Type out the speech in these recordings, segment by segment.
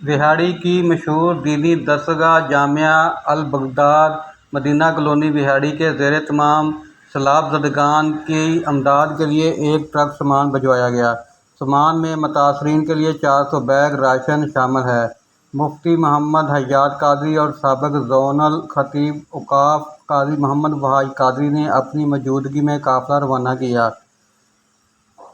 وہاڑی کی مشہور دینی درسگاہ جامعہ البغداد مدینہ کالونی وہاڑی کے زیر اہتمام سیلاب زدگان کی امداد کے لیے ایک ٹرک سامان بھجوایا گیا۔ سامان میں متاثرین کے لیے 400 بیگ راشن شامل ہے۔ مفتی محمد حیات قادری اور سابق زونل خطیب اوقاف قاضی محمد وحاج قادری نے اپنی موجودگی میں قافلہ روانہ کیا۔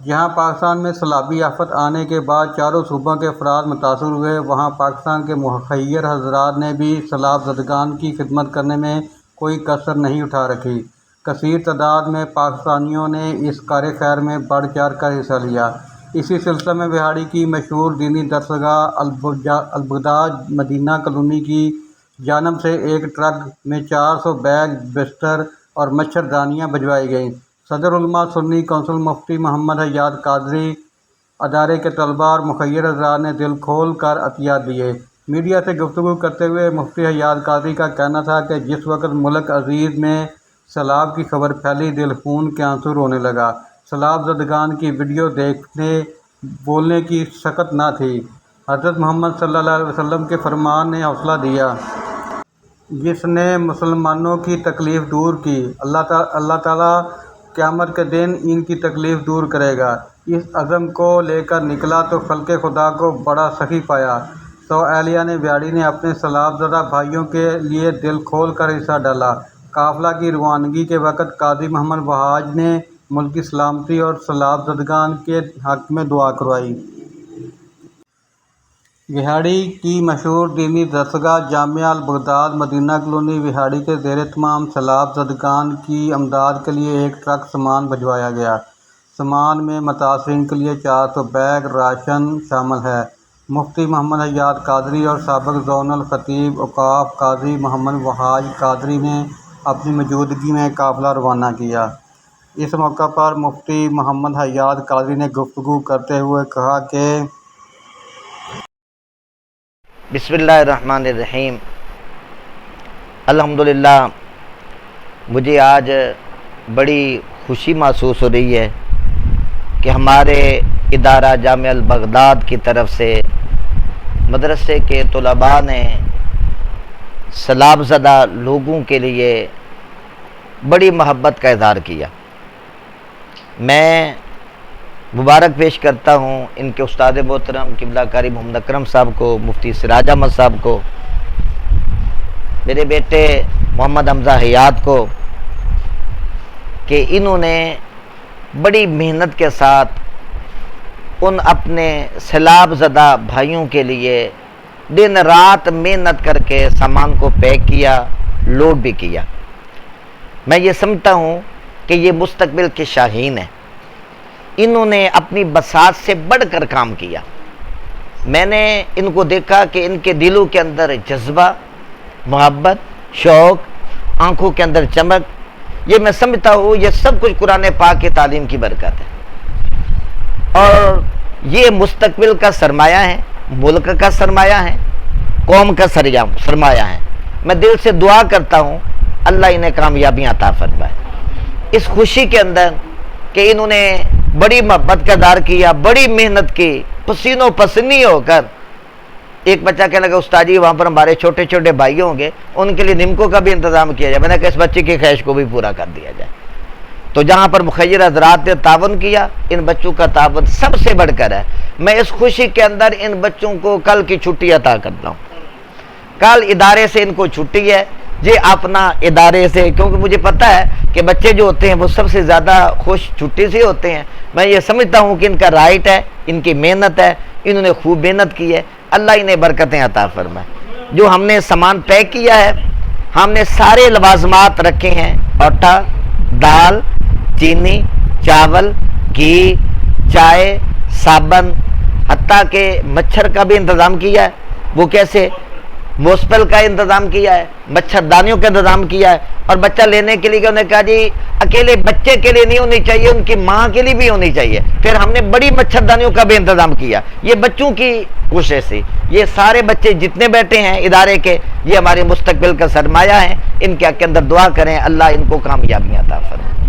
جہاں پاکستان میں سیلابی آفت آنے کے بعد چاروں صوبوں کے افراد متاثر ہوئے، وہاں پاکستان کے مخیر حضرات نے بھی سیلاب زدگان کی خدمت کرنے میں کوئی کسر نہیں اٹھا رکھی۔ کثیر تعداد میں پاکستانیوں نے اس کار خیر میں بڑھ چڑھ کر حصہ لیا۔ اسی سلسلے میں وہاڑی کی مشہور دینی درسگاہ البغداد مدینہ کالونی کی جانب سے ایک ٹرک میں 400 بیگ بستر اور مچھردانیاں بھجوائی گئیں۔ صدر علماء سنی کونسل مفتی محمد حیات قادری ادارے کے طلباء اور مخیر حضرات نے دل کھول کر عطیات دیے۔ میڈیا سے گفتگو کرتے ہوئے مفتی حیات قادری کا کہنا تھا کہ جس وقت ملک عزیز میں سیلاب کی خبر پھیلی، دل خون کے آنسو رونے لگا۔ سیلاب زدگان کی ویڈیو دیکھنے بولنے کی سکت نہ تھی۔ حضرت محمد صلی اللہ علیہ وسلم کے فرمان نے حوصلہ دیا، جس نے مسلمانوں کی تکلیف دور کی، اللہ تعالیٰ قیامت کے دن ان کی تکلیف دور کرے گا۔ اس عزم کو لے کر نکلا تو خلق خدا کو بڑا سخی پایا۔ اہلیہ نے وہاڑی نے اپنے سیلاب زدہ بھائیوں کے لیے دل کھول کر حصہ ڈالا۔ قافلہ کی روانگی کے وقت قاضی محمد وحاج نے ملک کی سلامتی اور سیلاب زدگان کے حق میں دعا کروائی۔ وہاڑی کی مشہور دینی درسگاہ جامعہ البغداد مدینہ کالونی وہاڑی کے زیر اہتمام سیلاب زدگان کی امداد کے لیے ایک ٹرک سامان بھجوایا گیا۔ سامان میں متاثرین کے لیے 400 بیگ راشن شامل ہے۔ مفتی محمد حیات قادری اور سابق زونل خطیب اوقاف قاضی محمد وحاج قادری نے اپنی موجودگی میں قافلہ روانہ کیا۔ اس موقع پر مفتی محمد حیات قادری نے گفتگو کرتے ہوئے کہا کہ بسم اللہ الرحمن الرحیم۔ الحمدللہ مجھے آج بڑی خوشی محسوس ہو رہی ہے کہ ہمارے ادارہ جامعہ البغداد کی طرف سے مدرسے کے طلباء نے سیلاب زدہ لوگوں کے لیے بڑی محبت کا اظہار کیا۔ میں مبارک پیش کرتا ہوں ان کے استاد محترم قبلہ قاری محمد اکرم صاحب کو، مفتی سراج احمد صاحب کو، میرے بیٹے محمد حمزہ حیات کو، کہ انہوں نے بڑی محنت کے ساتھ ان اپنے سیلاب زدہ بھائیوں کے لیے دن رات محنت کر کے سامان کو پیک کیا، لوڈ بھی کیا۔ میں یہ سمجھتا ہوں کہ یہ مستقبل کے شاہین ہیں۔ انہوں نے اپنی بساط سے بڑھ کر کام کیا۔ میں نے ان کو دیکھا کہ ان کے دلوں کے اندر جذبہ، محبت، شوق، آنکھوں کے اندر چمک، یہ میں سمجھتا ہوں یہ سب کچھ قرآن پاک کی تعلیم کی برکت ہے، اور یہ مستقبل کا سرمایہ ہے، ملک کا سرمایہ ہے، قوم کا سرمایہ ہے۔ میں دل سے دعا کرتا ہوں اللہ انہیں کامیابیاں عطا فرمائے۔ اس خوشی کے اندر کہ انہوں نے بڑی محبت کا اظہار کیا، بڑی محنت کی، پسینوں پسینی ہو کر، ایک بچہ کہنے لگا استاد جی وہاں پر ہمارے چھوٹے چھوٹے بھائی ہوں گے، ان کے لیے نمکوں کا بھی انتظام کیا جائے۔ میں نے کہا اس بچے کی خواہش کو بھی پورا کر دیا جائے۔ تو جہاں پر مخیر حضرات نے تعاون کیا، ان بچوں کا تعاون سب سے بڑھ کر ہے۔ میں اس خوشی کے اندر ان بچوں کو کل کی چھٹی عطا کرتا ہوں۔ کل ادارے سے ان کو چھٹی ہے، یہ اپنا ادارے سے، کیونکہ مجھے پتہ ہے کہ بچے جو ہوتے ہیں وہ سب سے زیادہ خوش چھٹی سے ہوتے ہیں۔ میں یہ سمجھتا ہوں کہ ان کا رائٹ ہے، ان کی محنت ہے، انہوں نے خوب محنت کی ہے، اللہ انہیں برکتیں عطا فرمائے۔ جو ہم نے سامان پیک کیا ہے، ہم نے سارے لوازمات رکھے ہیں، آٹا، دال، چینی، چاول، گھی، چائے، صابن، حتیٰ کہ مچھر کا بھی انتظام کیا ہے۔ وہ کیسے؟ موسپل کا انتظام کیا ہے، مچھردانیوں کا انتظام کیا ہے، اور بچہ لینے کے لیے کہ انہوں نے کہا جی اکیلے بچے کے لیے نہیں ہونی چاہیے، ان کی ماں کے لیے بھی ہونی چاہیے۔ پھر ہم نے بڑی مچھردانیوں کا بھی انتظام کیا۔ یہ بچوں کی کوشش سے، یہ سارے بچے جتنے بیٹھے ہیں ادارے کے، یہ ہمارے مستقبل کا سرمایہ ہیں۔ ان کے اندر دعا کریں اللہ ان کو کامیابیاں عطا فرمائے۔